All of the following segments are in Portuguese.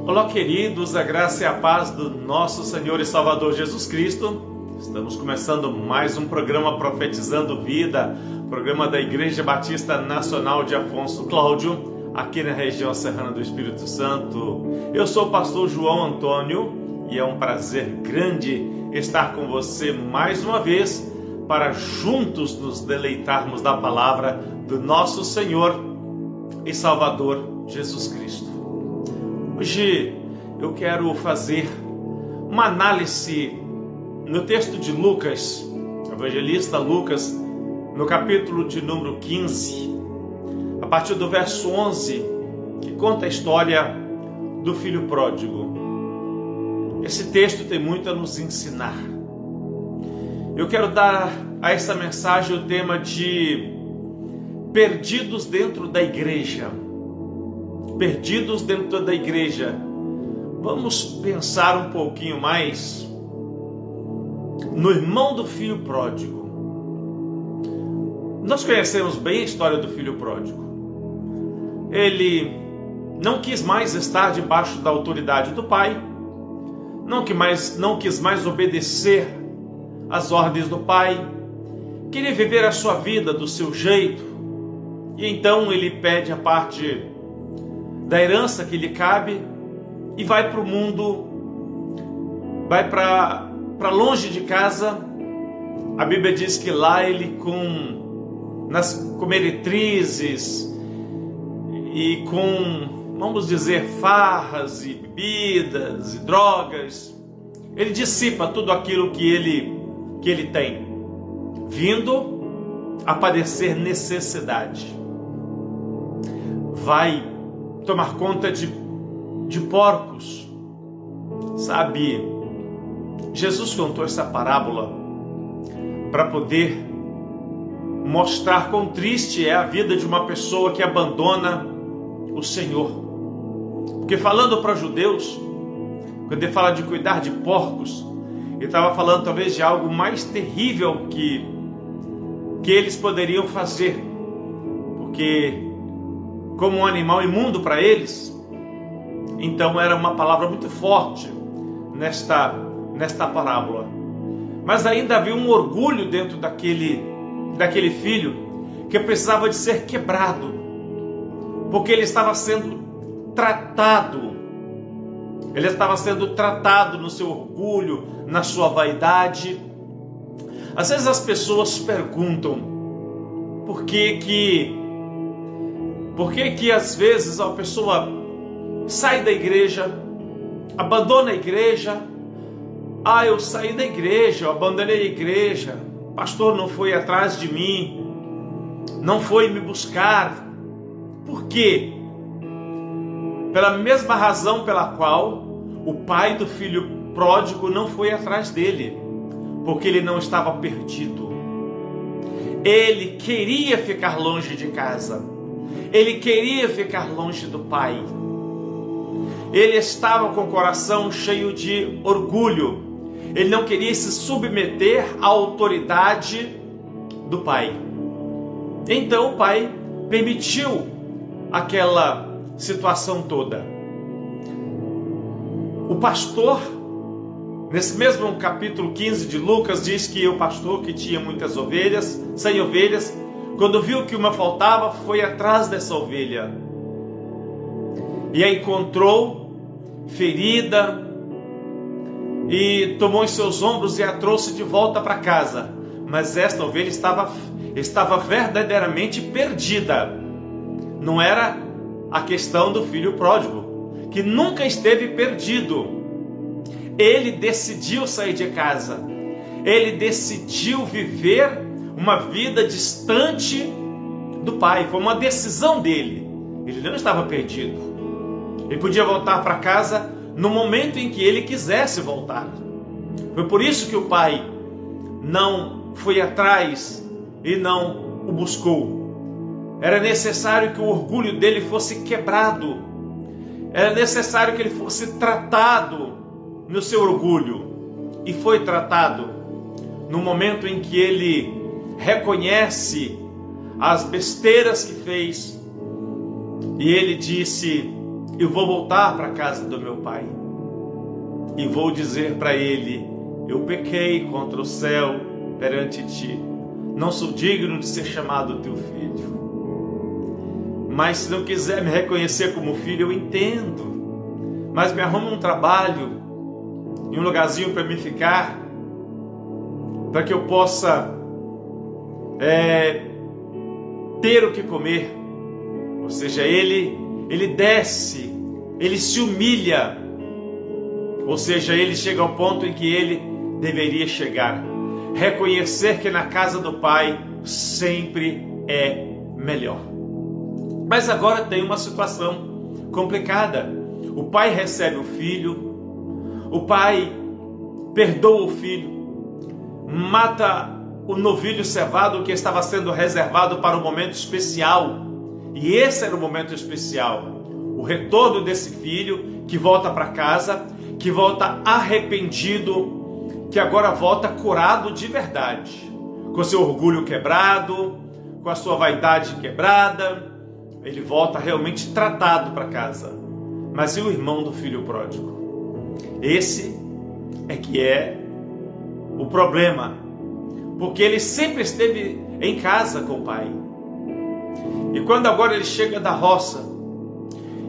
Olá, queridos, a graça e a paz do nosso Senhor e Salvador Jesus Cristo. Estamos começando mais um programa Profetizando Vida, programa da Igreja Batista Nacional de Afonso Cláudio, aqui na região serrana do Espírito Santo. Eu sou o pastor João Antônio e é um prazer grande estar com você mais uma vez para juntos nos deleitarmos da palavra do nosso Senhor e Salvador Jesus Cristo. Hoje eu quero fazer uma análise no texto de Lucas, evangelista Lucas, no capítulo de número 15, a partir do verso 11, que conta a história do filho pródigo. Esse texto tem muito a nos ensinar. Eu quero dar a essa mensagem o tema de perdidos dentro da igreja. Perdidos dentro da igreja. Vamos pensar um pouquinho mais no irmão do filho pródigo. Nós conhecemos bem a história do filho pródigo. Ele não quis mais estar debaixo da autoridade do pai, não quis mais obedecer às ordens do pai, queria viver a sua vida do seu jeito, e então ele pede a parte da herança que lhe cabe e vai para o mundo, vai para longe de casa. A Bíblia diz que lá ele com meretrizes e com, vamos dizer, farras e bebidas e drogas, ele dissipa tudo aquilo que ele tem, vindo a padecer necessidade. Vai tomar conta de porcos. Sabe, Jesus contou essa parábola para poder mostrar quão triste é a vida de uma pessoa que abandona o Senhor. Porque falando para os judeus, quando ele fala de cuidar de porcos, ele estava falando talvez de algo mais terrível que eles poderiam fazer, porque como um animal imundo para eles, então era uma palavra muito forte nesta parábola. Mas ainda havia um orgulho dentro daquele filho que precisava de ser quebrado, porque ele estava sendo tratado no seu orgulho, na sua vaidade. Às vezes as pessoas perguntam por que às vezes a pessoa sai da igreja, abandona a igreja. Eu saí da igreja, eu abandonei a igreja, o pastor não foi atrás de mim, não foi me buscar. Por quê? Pela mesma razão pela qual o pai do filho pródigo não foi atrás dele, porque ele não estava perdido. Ele queria ficar longe de casa, ele queria ficar longe do pai. Ele estava com o coração cheio de orgulho. Ele não queria se submeter à autoridade do pai. Então o pai permitiu aquela situação toda. O pastor, nesse mesmo capítulo 15 de Lucas, diz que o pastor, que tinha muitas ovelhas, 100 ovelhas, quando viu que uma faltava, foi atrás dessa ovelha e a encontrou ferida e tomou em seus ombros e a trouxe de volta para casa. Mas esta ovelha estava verdadeiramente perdida. Não era a questão do filho pródigo, que nunca esteve perdido. Ele decidiu sair de casa, ele decidiu viver uma vida distante do pai. Foi uma decisão dele. Ele não estava perdido. Ele podia voltar para casa no momento em que ele quisesse voltar. Foi por isso que o pai não foi atrás e não o buscou. Era necessário que o orgulho dele fosse quebrado. Era necessário que ele fosse tratado no seu orgulho. E foi tratado no momento em que ele reconhece as besteiras que fez. E ele disse: eu vou voltar para a casa do meu pai e vou dizer para ele: eu pequei contra o céu perante ti, não sou digno de ser chamado teu filho. Mas se não quiser me reconhecer como filho, eu entendo, mas me arruma um trabalho e um lugarzinho para me ficar, para que eu possa ter o que comer. Ou seja, ele desce, ele se humilha, ou seja, ele chega ao ponto em que ele deveria chegar, reconhecer que na casa do pai sempre é melhor. Mas agora tem uma situação complicada. O pai recebe o filho, o pai perdoa o filho, mata o novilho cevado que estava sendo reservado para um momento especial. E esse era o momento especial. O retorno desse filho que volta para casa, que volta arrependido, que agora volta curado de verdade, com seu orgulho quebrado, com a sua vaidade quebrada. Ele volta realmente tratado para casa. Mas e o irmão do filho pródigo? Esse é que é o problema, porque ele sempre esteve em casa com o pai. E quando agora ele chega da roça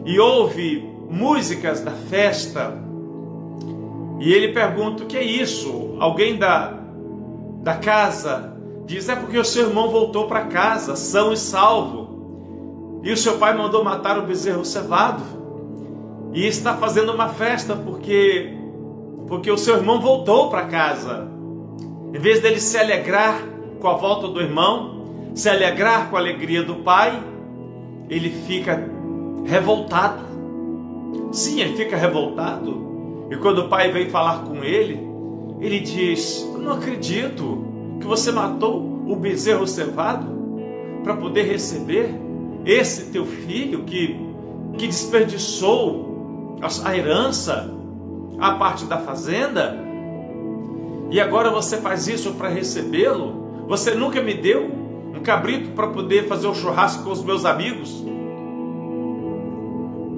e ouve músicas da festa, e ele pergunta: o que é isso? Alguém da casa diz: é porque o seu irmão voltou para casa, são e salvo, e o seu pai mandou matar o bezerro cevado, e está fazendo uma festa porque o seu irmão voltou para casa. Em vez dele se alegrar com a volta do irmão, se alegrar com a alegria do pai, ele fica revoltado. Sim, ele fica revoltado. E quando o pai vem falar com ele, ele diz: eu não acredito que você matou o bezerro cevado para poder receber esse teu filho que desperdiçou a herança, a parte da fazenda, e agora você faz isso para recebê-lo? Você nunca me deu um cabrito para poder fazer um churrasco com os meus amigos?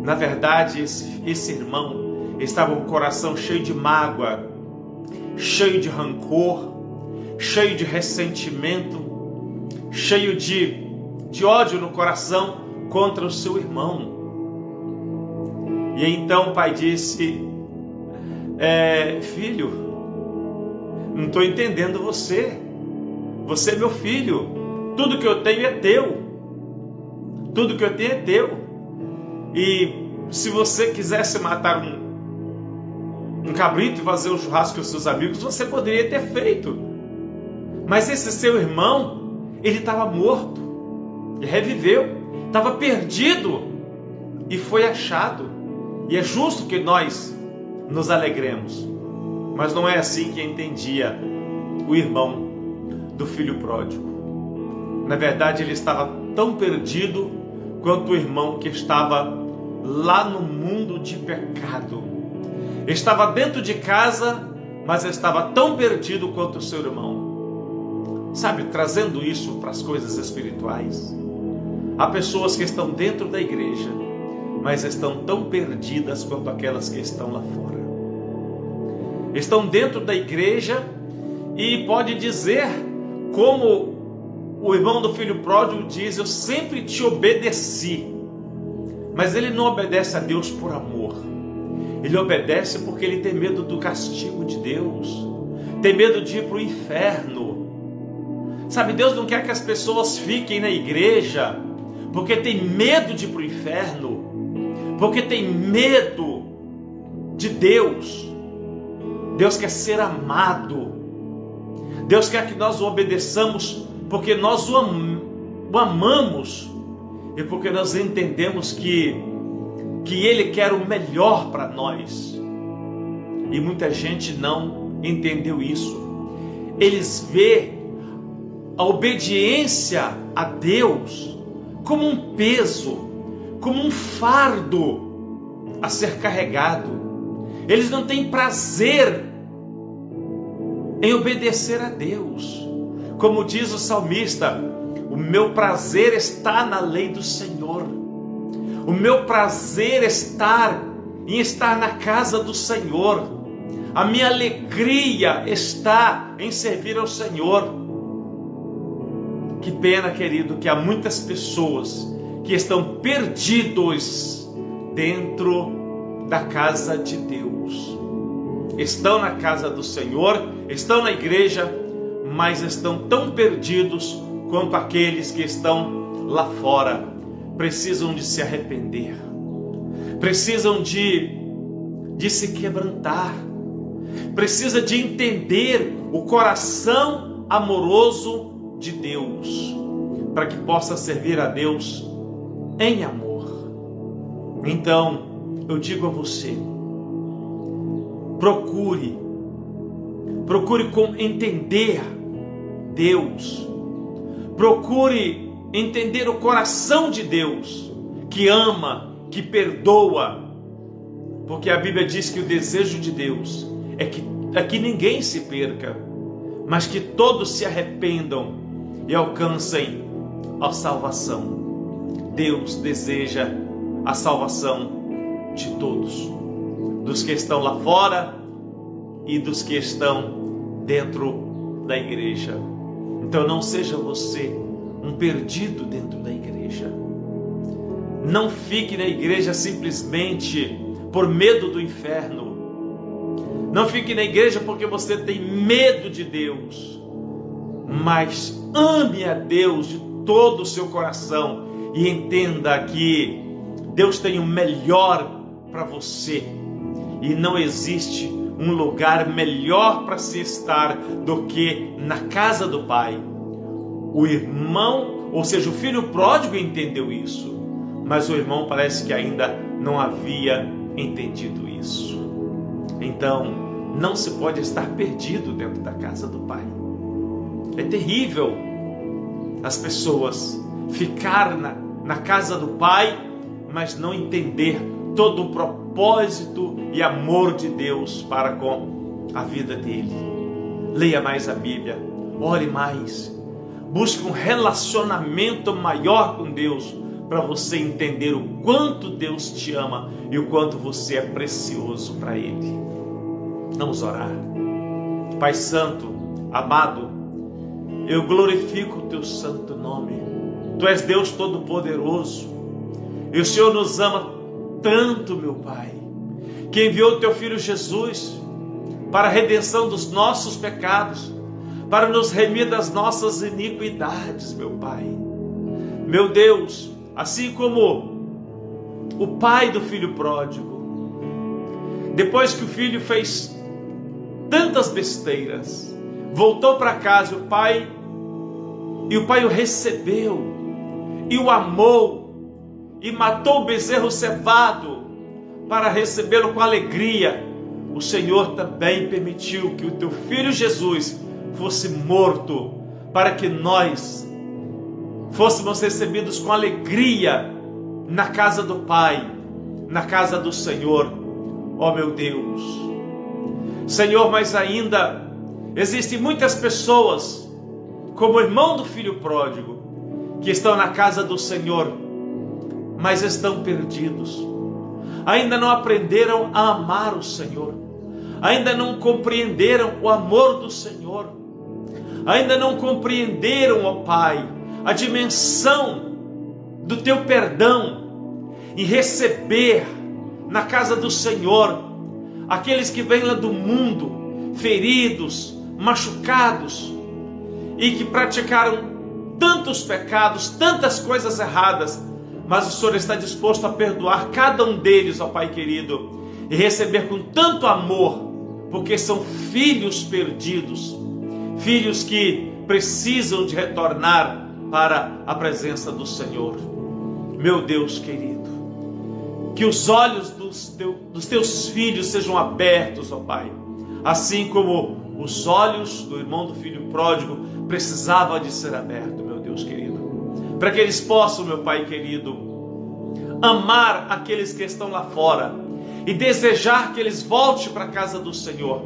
Na verdade, esse irmão estava com o coração cheio de mágoa, cheio de rancor, cheio de ressentimento, cheio de ódio no coração contra o seu irmão. E então o pai disse: filho, não estou entendendo você. Você é meu filho. Tudo que eu tenho é teu. Tudo que eu tenho é teu. E se você quisesse matar um cabrito e fazer um churrasco com os seus amigos, você poderia ter feito. Mas esse seu irmão, ele estava morto e reviveu. Estava perdido e foi achado. E é justo que nós nos alegremos. Mas não é assim que entendia o irmão do filho pródigo. Na verdade, ele estava tão perdido quanto o irmão que estava lá no mundo de pecado. Estava dentro de casa, mas estava tão perdido quanto o seu irmão. Sabe, trazendo isso para as coisas espirituais, há pessoas que estão dentro da igreja, mas estão tão perdidas quanto aquelas que estão lá fora. Estão dentro da igreja e pode dizer, como o irmão do filho pródigo diz: eu sempre te obedeci. Mas ele não obedece a Deus por amor. Ele obedece porque ele tem medo do castigo de Deus, tem medo de ir para o inferno. Sabe, Deus não quer que as pessoas fiquem na igreja porque tem medo de ir para o inferno, porque tem medo de Deus. Deus quer ser amado. Deus quer que nós o obedeçamos porque nós o amamos e porque nós entendemos que Ele quer o melhor para nós. E muita gente não entendeu isso. Eles vê a obediência a Deus como um peso, como um fardo a ser carregado. Eles não têm prazer em obedecer a Deus. Como diz o salmista: o meu prazer está na lei do Senhor. O meu prazer em estar na casa do Senhor. A minha alegria está em servir ao Senhor. Que pena, querido, que há muitas pessoas que estão perdidos dentro da casa de Deus. Estão na casa do Senhor, estão na igreja, mas estão tão perdidos quanto aqueles que estão lá fora. Precisam de se arrepender, precisam de se quebrantar, precisa de entender o coração amoroso de Deus, para que possa servir a Deus em amor. Então, eu digo a você, procure entender Deus, procure entender o coração de Deus, que ama, que perdoa, porque a Bíblia diz que o desejo de Deus é que ninguém se perca, mas que todos se arrependam e alcancem a salvação. Deus deseja a salvação de todos, dos que estão lá fora e dos que estão dentro da igreja. Então não seja você um perdido dentro da igreja. Não fique na igreja simplesmente por medo do inferno. Não fique na igreja porque você tem medo de Deus. Mas ame a Deus de todo o seu coração e entenda que Deus tem o melhor para você. E não existe um lugar melhor para se estar do que na casa do Pai. O irmão, ou seja, o filho pródigo entendeu isso, mas o irmão parece que ainda não havia entendido isso. Então, não se pode estar perdido dentro da casa do Pai. É terrível as pessoas ficar na casa do Pai, mas não entender todo o propósito e amor de Deus para com a vida dele. Leia mais a Bíblia, ore mais, busque um relacionamento maior com Deus para você entender o quanto Deus te ama e o quanto você é precioso para Ele. Vamos orar. Pai Santo, amado, eu glorifico o Teu santo nome. Tu és Deus Todo-Poderoso e o Senhor nos ama tanto, meu Pai, que enviou o Teu Filho Jesus para a redenção dos nossos pecados, para nos remir das nossas iniquidades, meu Pai. Meu Deus, assim como o pai do filho pródigo, depois que o filho fez tantas besteiras, voltou para casa e o pai o recebeu e o amou e matou o bezerro cevado para recebê-lo com alegria. O Senhor também permitiu que o Teu Filho Jesus fosse morto para que nós fôssemos recebidos com alegria na casa do Pai, na casa do Senhor. Ó meu Deus, Senhor, mas ainda existem muitas pessoas, como o irmão do filho pródigo, que estão na casa do Senhor, mas estão perdidos. Ainda não aprenderam a amar o Senhor, ainda não compreenderam o amor do Senhor, ainda não compreenderam, ó Pai, a dimensão do Teu perdão e receber na casa do Senhor aqueles que vêm lá do mundo, feridos, machucados e que praticaram tantos pecados, tantas coisas erradas, mas o Senhor está disposto a perdoar cada um deles, ó Pai querido, e receber com tanto amor, porque são filhos perdidos, filhos que precisam de retornar para a presença do Senhor. Meu Deus querido, que os olhos dos Teus filhos sejam abertos, ó Pai, assim como os olhos do irmão do filho pródigo precisavam de ser abertos, meu Deus querido, para que eles possam, meu Pai querido, amar aqueles que estão lá fora e desejar que eles voltem para a casa do Senhor,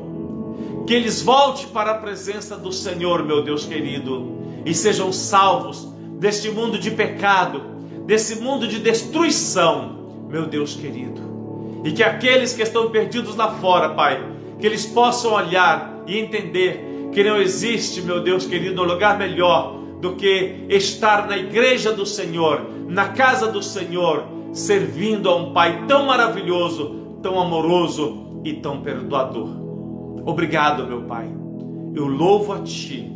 que eles voltem para a presença do Senhor, meu Deus querido, e sejam salvos deste mundo de pecado, desse mundo de destruição, meu Deus querido. E que aqueles que estão perdidos lá fora, Pai, que eles possam olhar e entender que não existe, meu Deus querido, um lugar melhor do que estar na igreja do Senhor, na casa do Senhor, servindo a um Pai tão maravilhoso, tão amoroso e tão perdoador. Obrigado, meu Pai. Eu louvo a Ti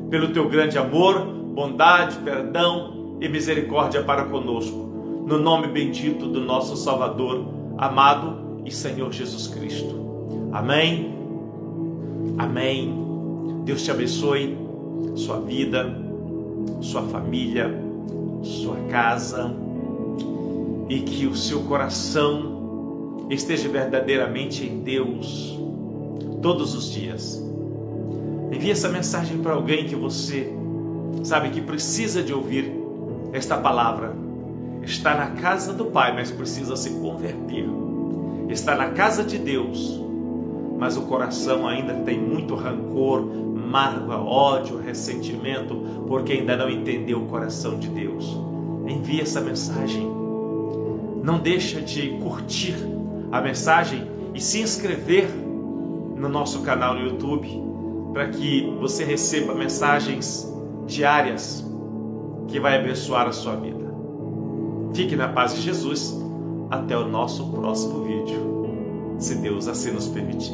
pelo Teu grande amor, bondade, perdão e misericórdia para conosco. No nome bendito do nosso Salvador, amado e Senhor Jesus Cristo. Amém. Amém. Deus te abençoe, sua vida, sua família, sua casa, e que o seu coração esteja verdadeiramente em Deus todos os dias. Envie essa mensagem para alguém que você sabe que precisa de ouvir esta palavra. Está na casa do Pai, mas precisa se converter. Está na casa de Deus, mas o coração ainda tem muito rancor, mágoa, ódio, ressentimento, porque ainda não entendeu o coração de Deus. Envie essa mensagem. Não deixa de curtir a mensagem e se inscrever no nosso canal no YouTube, para que você receba mensagens diárias que vai abençoar a sua vida. Fique na paz de Jesus. Até o nosso próximo vídeo, se Deus assim nos permitir.